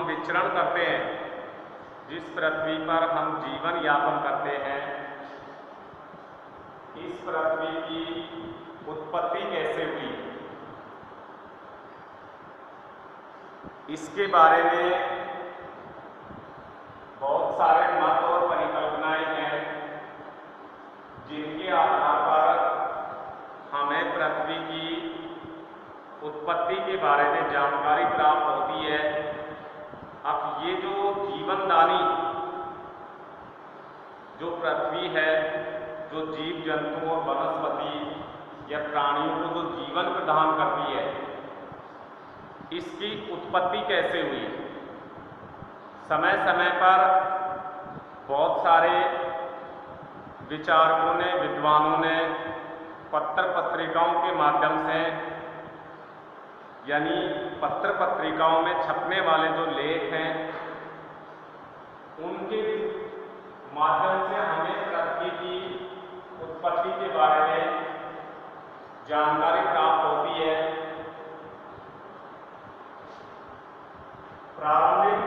हम विचरण करते हैं, जिस पृथ्वी पर हम जीवन यापन करते हैं, इस पृथ्वी की उत्पत्ति कैसे हुई, इसके बारे में बहुत सारे मत और परिकल्पनाएं हैं, जिनके आधार पर हमें पृथ्वी की उत्पत्ति के बारे में जानकारी प्राप्त होती है। अब ये जो जीवनदानी जो पृथ्वी है, जो जीव जंतु और वनस्पति या प्राणियों को जो जीवन प्रदान करती है, इसकी उत्पत्ति कैसे हुई। समय समय पर बहुत सारे विचारकों ने, विद्वानों ने पत्र पत्रिकाओं के माध्यम से, यानी पत्र पत्रिकाओं में छपने वाले जो लेख हैं, उनके माध्यम से हमें पृथ्वी की उत्पत्ति के बारे में जानकारी प्राप्त होती है। प्रारंभिक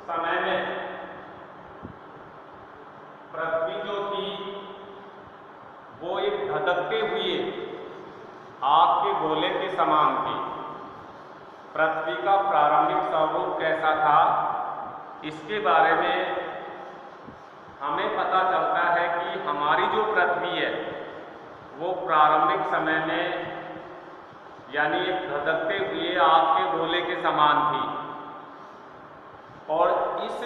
समय में पृथ्वी जो थी वो एक धधकते हुए आग के गोले के समान थी। पृथ्वी का प्रारंभिक स्वरूप कैसा था, इसके बारे में हमें पता चलता है कि हमारी जो पृथ्वी है वो प्रारंभिक समय में यानी एक धधकते हुए आग के गोले के समान थी, और इस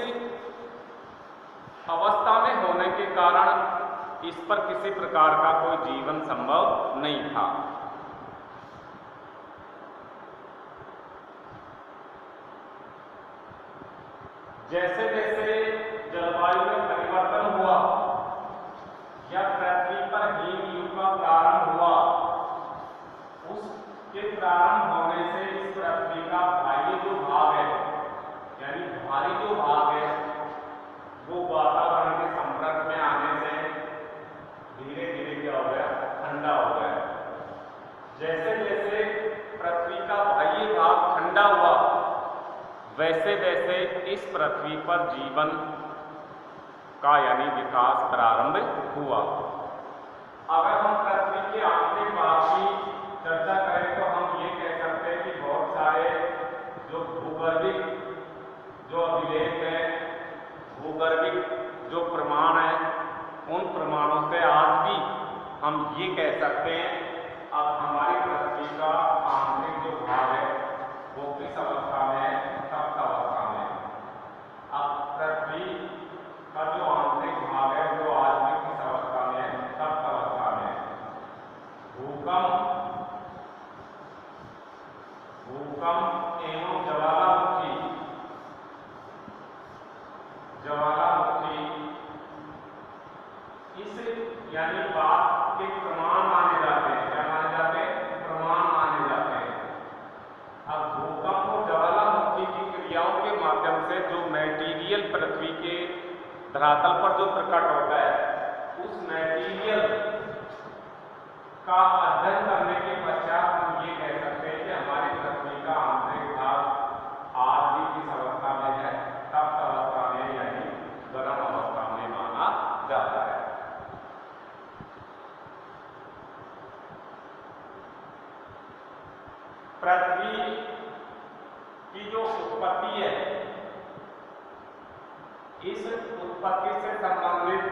अवस्था में होने के कारण इस पर किसी प्रकार का कोई जीवन संभव नहीं था। जैसे जैसे जलवायु में परिवर्तन हुआ या पृथ्वी पर हिमयुग का प्रारंभ हुआ, उसके प्रारंभ होने से इस पृथ्वी का बाह्य जो भाग है, यानी भारी जो भाग है, वो वातावरण के संपर्क में आने से धीरे धीरे क्या हो गया, ठंडा हो गया। जैसे जैसे पृथ्वी का बाह्य भाग ठंडा हुआ, वैसे वैसे इस पृथ्वी पर जीवन का यानी विकास प्रारंभ हुआ। अगर हम पृथ्वी के आंतरिक भाग की चर्चा करें तो हम ये कह सकते हैं कि बहुत सारे जो भूगर्भिक जो अभिलेख है, भूगर्भिक जो प्रमाण है, उन प्रमाणों से आज भी हम ये कह सकते हैं अब हमारी पृथ्वी का आंतरिक जो भाग है वो किस अवस्था में है, तप्त अवस्था में। अब पृथ्वी का जो आंतरिक भाग है वो आज भी किस अवस्था में है, तप्त अवस्था में। भूकंप एवं ज्वालामुखी इस यानी बात के प्रमाण माने जाते हैं। क्या माने जाते हैं? प्रमाण माने जाते हैं। अब भूकंप और ज्वालामुखी की क्रियाओं के माध्यम से जो मैटीरियल पृथ्वी के धरातल पर जो प्रकट होता है, उस मैटीरियल का अध्ययन करने के पश्चात हम ये कह सकते हैं कि हमारी पृथ्वी का आंतरिक भाग आज भी किस अवस्था में है, तप्त अवस्था में यानी गर्म अवस्था में माना जाता है। पृथ्वी की जो उत्पत्ति है, इस उत्पत्ति से संबंधित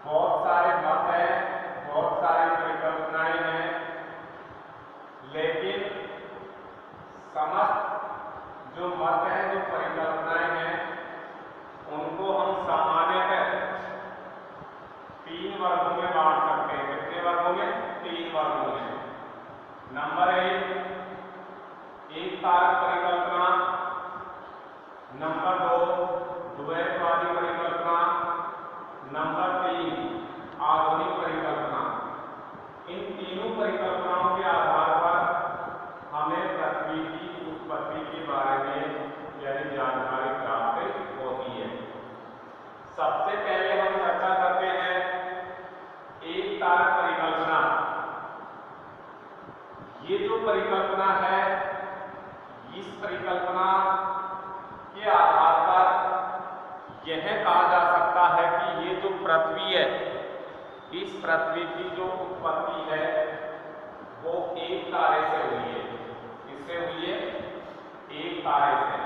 बहुत सारे मत हैं, बहुत सारी परिकल्पनाएं हैं, लेकिन समस्त जो मत हैं, जो परिकल्पनाएं हैं, उनको हम सामान्यतः 3 वर्गों में बांट सकते हैं। कितने वर्गों में? 3 वर्गों में। नंबर 1 तारक परिकल्पना, नंबर 2 द्वैतवादी परिकल्पना, नंबर 3 आधुनिक परिकल्पना। इन तीनों परिकल्पनाओं के आधार पर हमें पृथ्वी की उत्पत्ति के बारे में यानी जानकारी प्राप्त होती है। सबसे पहले हम चर्चा करते हैं एक तारक परिकल्पना। ये जो परिकल्पना है, इस परिकल्पना परिकल्पना के आधार पर यह कहा जा सकता है कि ये जो पृथ्वी है, इस पृथ्वी की जो उत्पत्ति है वो एक तारे से हुई है। किससे हुई है? एक तारे से।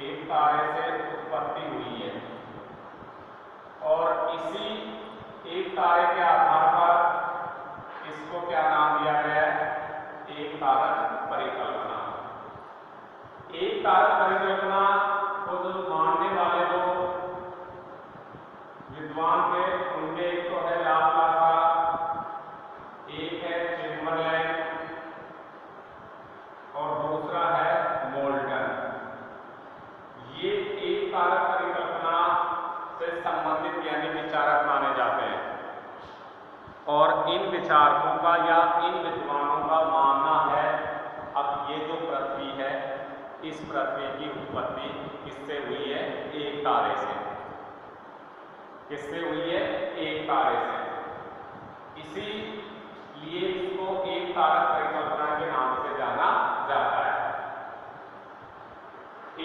एक तारे से उत्पत्ति हुई है और इसी एक तारे के आधार पर इसको क्या नाम दिया गया है? एक तारक परिकल्पना। एक तारक परिकल्पना को जो मानने वाले जो विद्वान थे उनके एक तो है लाप्लासा, एक है चेम्बरलेन और दूसरा है मोल्टन। ये एक तारक परिकल्पना से संबंधित यानी विचारक माने जाते हैं और इन विचारकों का या इन विद्वानों का मानना है अब ये जो पृथ्वी है, इस पृथ्वी की उत्पत्ति किससे हुई है? एक तारे से। किससे हुई है? एक तारे से। इसीलिए इसको एक तारक परिकल्पना के नाम से जाना जाता है।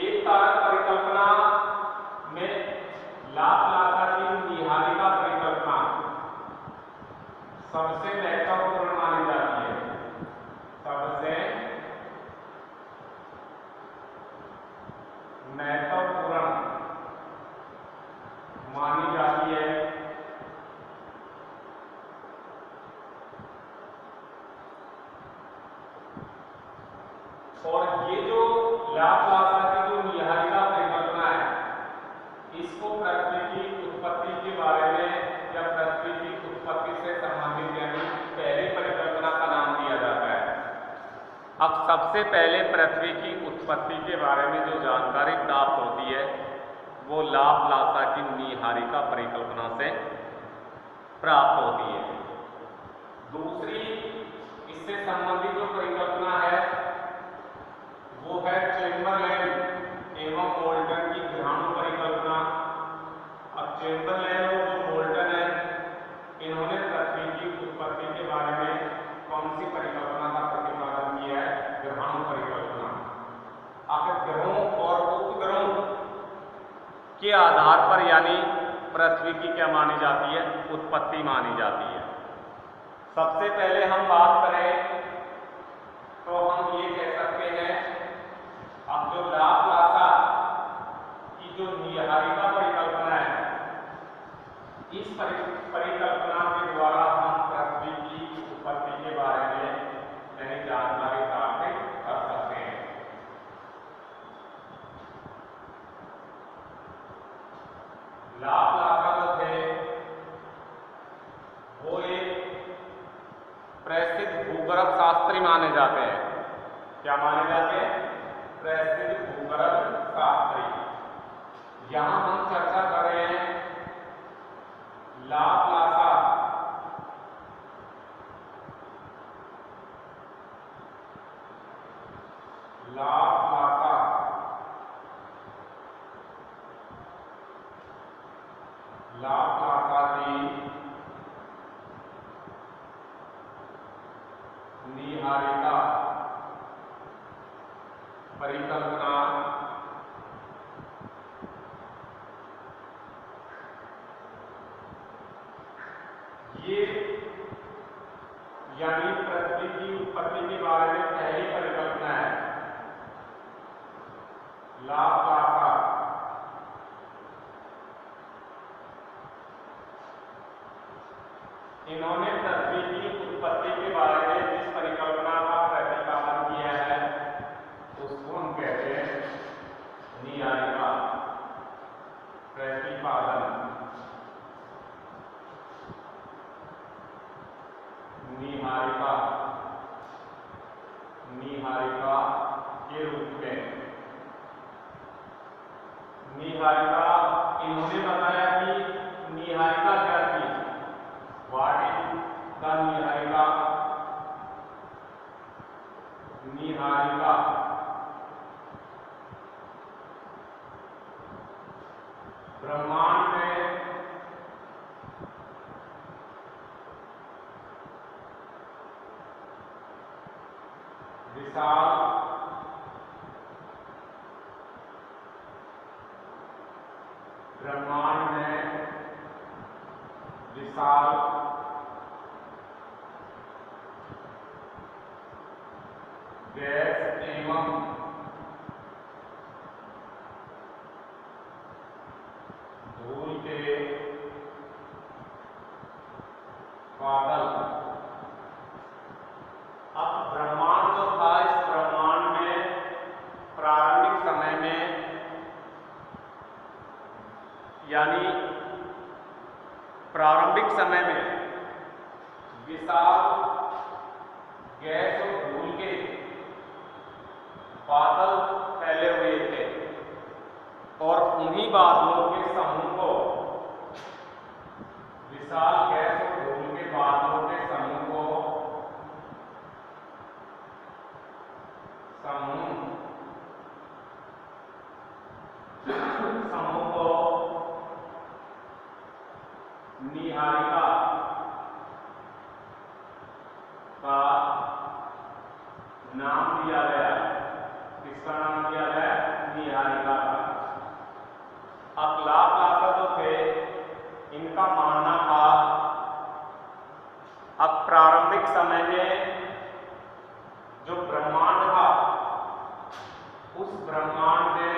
एक तारक परिकल्पना में लाप्लासा की निहारिका परिकल्पना सबसे महत्वपूर्ण मानी जाती है। सबसे महत्वपूर्ण मानी जाती है और ये जो लाप्लासा की जो निहारिका परिकल्पना है, इसको पृथ्वी की उत्पत्ति के बारे में या पृथ्वी की उत्पत्ति से संबंधित यानी पहली परिकल्पना का नाम दिया जाता है। अब सबसे पहले पृथ्वी की उत्पत्ति के बारे में जो जानकारी प्राप्त होती है वो लाप्लासा की निहारिका परिकल्पना से प्राप्त होती है। दूसरी इससे संबंधित जो परिकल्पना है वो है चेम्बरलेन एवं मोल्टन की ग्रहाणु परिकल्पना। अब चेम्बरलेन और जो मोल्टन है, इन्होंने पृथ्वी की उत्पत्ति के बारे में कौन सी परिकल्पना का प्रतिपादन किया है? ग्रहाणु परिकल्पना। आखिर ग्रहों और उपग्रहों के आधार पर यानी पृथ्वी की क्या मानी जाती है? उत्पत्ति मानी जाती है। सबसे पहले हम बात करें तो हम ये कह सकते हैं अब जो लाप्लासा की जो निहारिका परिकल्पना है, इस परिकल्पना के द्वारा हम पृथ्वी की उत्पत्ति के बारे में यानी जानकारी प्राप्त कर सकते हैं। लाप्लासा जो थे वो एक प्रसिद्ध भूगर्भ शास्त्री माने जाते हैं। क्या माने जाते हैं? प्रसिद्ध भूगर्भ शास्त्री। यहां हम चर्चा कर रहे हैं लाप्लासा की निहारिका परिकल्पना ये यानी पृथ्वी की उत्पत्ति के बारे में पहली परिकल्पना है। लाप्लासा इन्होंने पृथ्वी की उत्पत्ति के बारे में जिस परिकल्पना का प्रतिपादन किया है उसको हम कहते हैं निहारिका प्रतिपादन। निहारिका के रूप में निहारिका इन्होंने बताया कि निहारिका क्या थी? What is the Niharika? Niharika ब्रह्मांड में विशाल ब्रह्मांड में विशाल गैस एवं धूल के बादल। अब ब्रह्मांड जो था, इस ब्रह्मांड में प्रारंभिक समय में, यानी प्रारंभिक समय में विशाल गैस और धूल के बादल फैले हुए थे और उन्हीं बादलों के समूह को, विशाल गैस और धूल के बादलों के समूह को नीहारिका का नाम दिया गया। किसका नाम दिया गया? नीहारिका का। अब लाप्लासा जो थे, इनका मानना था अब प्रारंभिक समय में जो ब्रह्मांड था, उस ब्रह्मांड में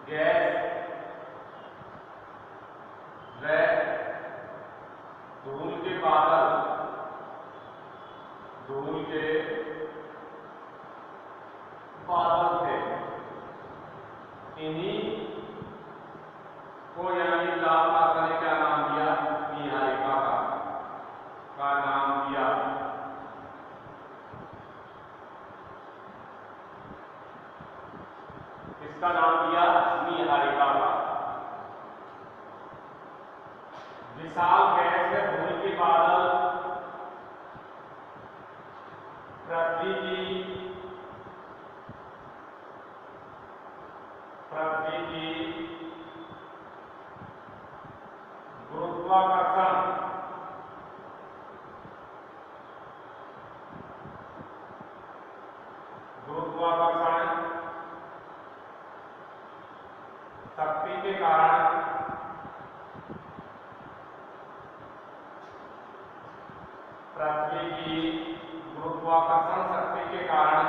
गैस व धूल के बादल, धूल के बादल थे। इन्हीं को यानी लाप्लासा ने क्या नाम दिया? नीहारिका का नाम दिया। इसका नाम दिया नीहारिका का। विशाल गैस में धूल के बादल पृथ्वी की गुरुत्वाकर्षण शक्ति के कारण पृथ्वी की गुरुत्वाकर्षण शक्ति के कारण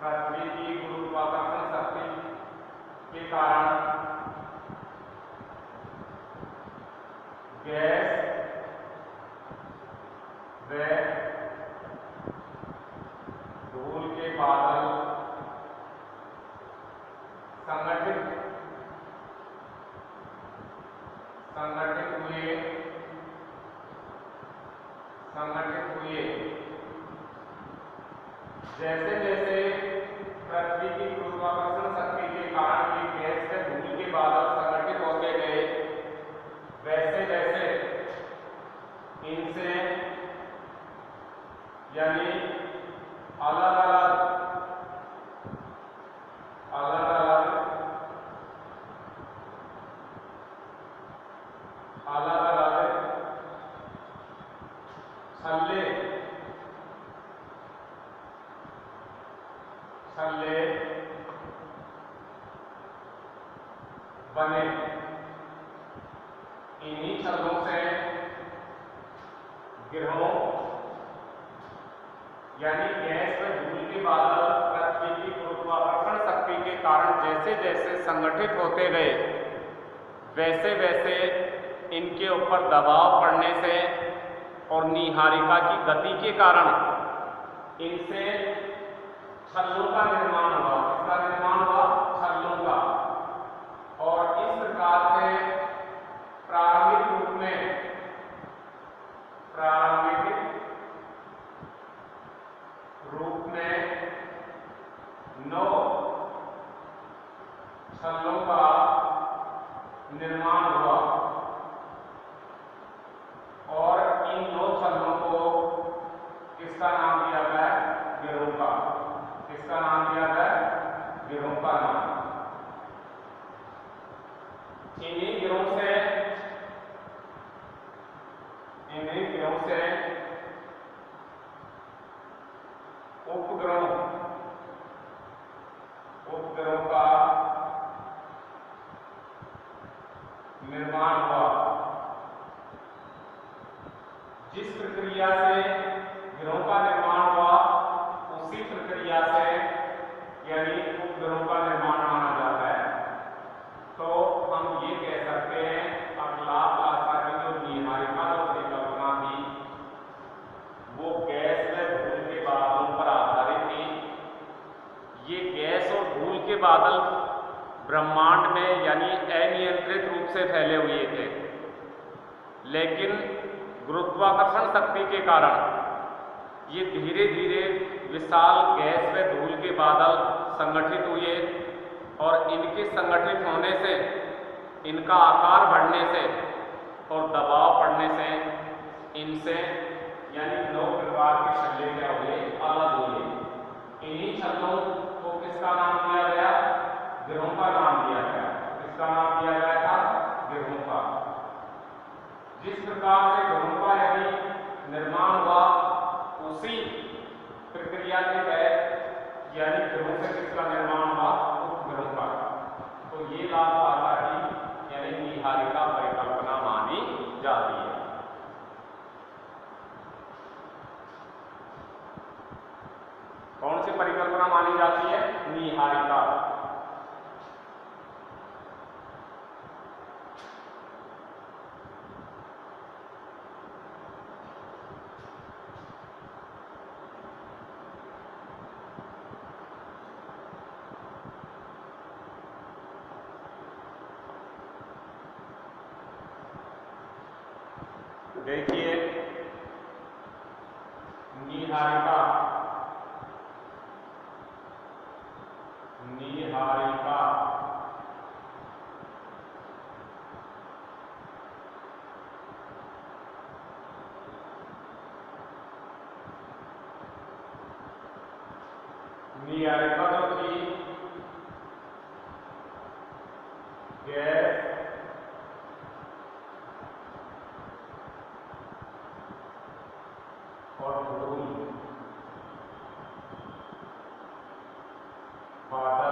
पृथ्वी की गुरुत्वाकर्षण शक्ति के कारण गैस व धूल के बादल संगठित हुए। जैसे जैसे पृथ्वी की गुरुत्वाकर्षण शक्ति के कारण ये गैस व धूल के बादल संगठित होते गए, वैसे वैसे इनसे यानी अलग अलग छल्ले बने। इन्हीं छल्लों से ग्रहों यानी गैस व धूल के बादल पृथ्वी की गुरुत्वाकर्षण शक्ति के कारण जैसे जैसे संगठित होते गए, वैसे वैसे इनके ऊपर दबाव पड़ने से और नीहारिका की गति के कारण इनसे छल्लों का निर्माण हुआ। किसका निर्माण हुआ? छल्लों का। और इस प्रकार से प्रारंभिक रूप में 9 छल्लों का निर्माण हुआ और इन 9 छल्लों को किसका नाम दिया गया? गिरोह का। किसका नाम दिया गया? गिरोह का नाम। इन्हीं गिरोह से किन्हीं ग्रहों से उपग्रहों का निर्माण हुआ। जिस प्रक्रिया से ग्रहों का निर्माण हुआ उसी प्रक्रिया से यानी उपग्रहों का निर्माण माना जाता है। तो हम ये कह सकते हैं अब लाप्लासा की जो नीहारिका जो परिकल्पना थी वो गैस व धूल के बादलों पर आधारित थी। ये गैस और धूल के बादल ब्रह्मांड में यानी अनियंत्रित रूप से फैले हुए थे, लेकिन गुरुत्वाकर्षण शक्ति के कारण ये धीरे धीरे विशाल गैस व धूल के बादल संगठित हुए और इनके संगठित होने से, इनका आकार बढ़ने से और दबाव पड़ने से इनसे यानी 9 प्रकार के छल्ले क्या हुए, अलग हुए। इन्हीं छल्लों को किसका नाम दिया गया? ग्रहों का नाम दिया गया। किसका नाम दिया गया था? ग्रहों का। जिस प्रकार से ग्रहों का यानी निर्माण हुआ उसी प्रक्रिया के तहत यानी ग्रहों से किसका निर्माण हुआ? उपग्रहों का। तो ये लाप्लासा की यानी नीहारिका परिकल्पना मानी जाती है। कौन सी परिकल्पना मानी जाती है? नीहारिका। देखिए नीहारिका नीहारिका जो थी गैस और धूल बादल